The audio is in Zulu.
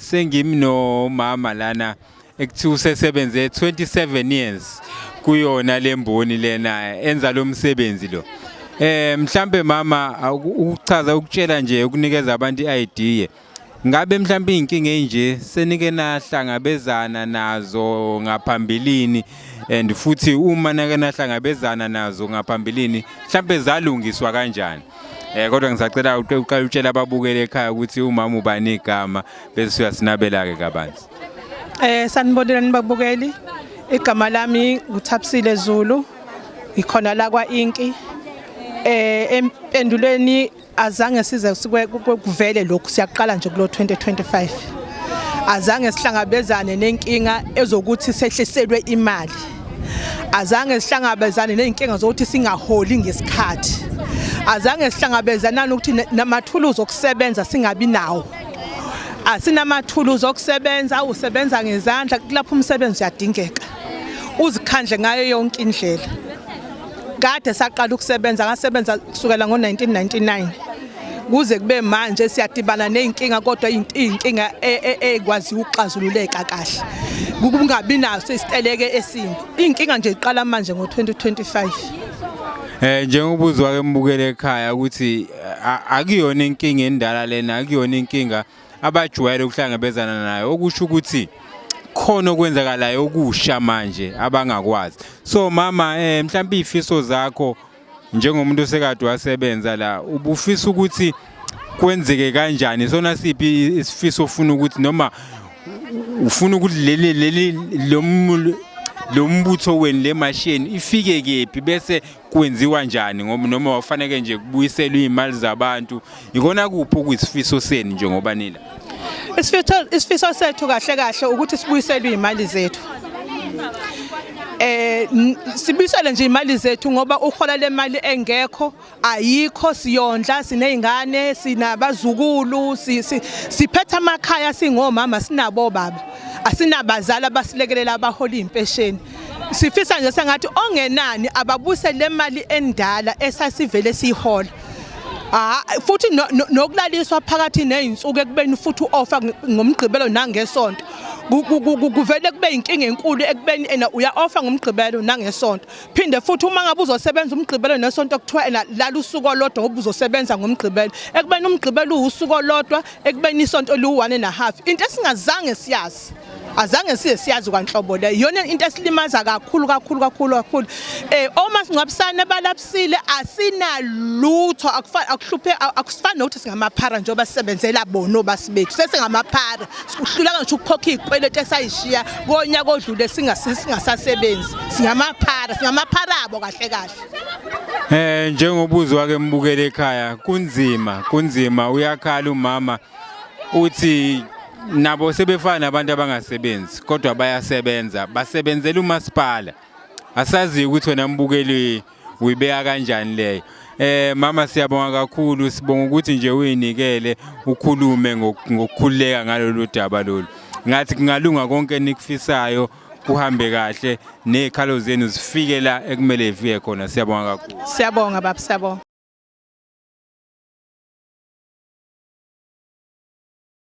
Sengimno mama lana ekuthiwa usesebenze 27 years kuyona lemboni lena enza lo msebenzi lo. Mhlambe mama ukuchaza ukutshela nje ukunikeza abantu iIdea. Ngabe mhlambe inkinga enje senike nahlangabezana nazo ngaphambilini and futhi uma nake nahlangabezana nazo ngaphambilini mhlambe zalungiswa kanjani? Kodwa ngisacela uqala utshela ababukele ekhaya ukuthi umama ubani igama bese uyasinabela ke kabanzi. Sanibonela nibabukeli. Igama lami nguThapsile Zulu. Ikhona la kwaInki. Empendulweni azange size kuvele lokhu siyaqala nje kulo 2025. Azange sihlangabezane nenkinga ezokuthi sehliselwe imali. Azange sihlangabezane nenkinga zokuthi singaholi ngesikhathi. Azange sihlangabezana nokuthi namathuluzi okusebenza singabi nawo. Asinamathuluzi okusebenza usebenza ngezandla lapho umsebenzi uyadingeka. Uzikhandle ngayo yonke indlela. Kade saqala ukusebenza ngasebenza kusukela ngo1999. Kuze kube manje siyadibana nezinkinga kodwa inkinga ekwazi ukuxazululeka kahle. Kungabi naso isiteleke esimbi. Inkinga nje iqala manje ngo2025. Njengobuzwa ke mbukele ekhaya ukuthi akuyona inkinga endala lena akuyona inkinga abajwayele ukuhlangabezana nayo okusho ukuthi khona okwenzakalayo okusha manje abangakwazi. So mama mhlawumbe ifiso zakho njengomuntu osekade wasebenza la ubufisa ukuthi kwenzeke kanjani sona siphi isifiso ufuna ukuthi noma ufuna ukuthi lo mbutho wenu le machine ifike kephi bese kwenziwa njani ngoba noma wafanele nje kubuyiselwe izimali zabantu ikona kuphi okuyisifiso seni njengoba nila isifiso sethu kahle ukuthi sibuyiselwe izimali zethu. Sibuyisele nje imali zethu ngoba uhola le mali engekho ayikho siyondla sinezingane sinabazukulu siphetha amakhaya singomama sinabo baba asinabazali abasilekelela abahola impesheni. Sifisa nje sengathi ongenani ababuse le mali endala esasivele sihola. Futhi nokulaliswa phakathi nezinsuku ekubeni futhi uoffer ngomgqibelo nangesonto. Kuvele kube inkinga enkulu ekubeni uya offer ngomgqibelo nangesonto. Phinde futhi uma ngabe uzosebenza umgqibelo nesonto kuthiwa lala usuku olodwa ngoba uzosebenza ngomgqibelo. Ekubeni umgqibelo usuku olodwa ekubeni isonto lu1 and a half. Into esingazange siyazi. Azange siyazi kwanhlobo le yona into esilimaza kakhulu. Uma singcwabisana balapsile asinalutho akuhluphe akusifani nokuthi singamaphara njengoba sisebenzela bona obasibethu sesingamaphara sikuhlulanga nje ukukhokha izikweletu esayishiya konyaka odlule singasasebenzi singamaphara abo kahle. Njengobuzwa ke mbukele ekhaya kunzima uyakhala umama uthi nabo sebefana nabantu abangasebenzi kodwa bayasebenza basebenzela umasipala asazi ukuthi wena mbukeli uyibeka kanjani leyo. Mama siyabonga kakhulu sibonga ukuthi nje uyinikele ukhulume ngokukhuleka ngalolu daba lolu ngathi kungalunga konke nikufisayo kuhambe kahle nezikhalo zenu zifike la ekumele ifike khona. Siyabonga kakhulu. Siyabonga baba siyabonga.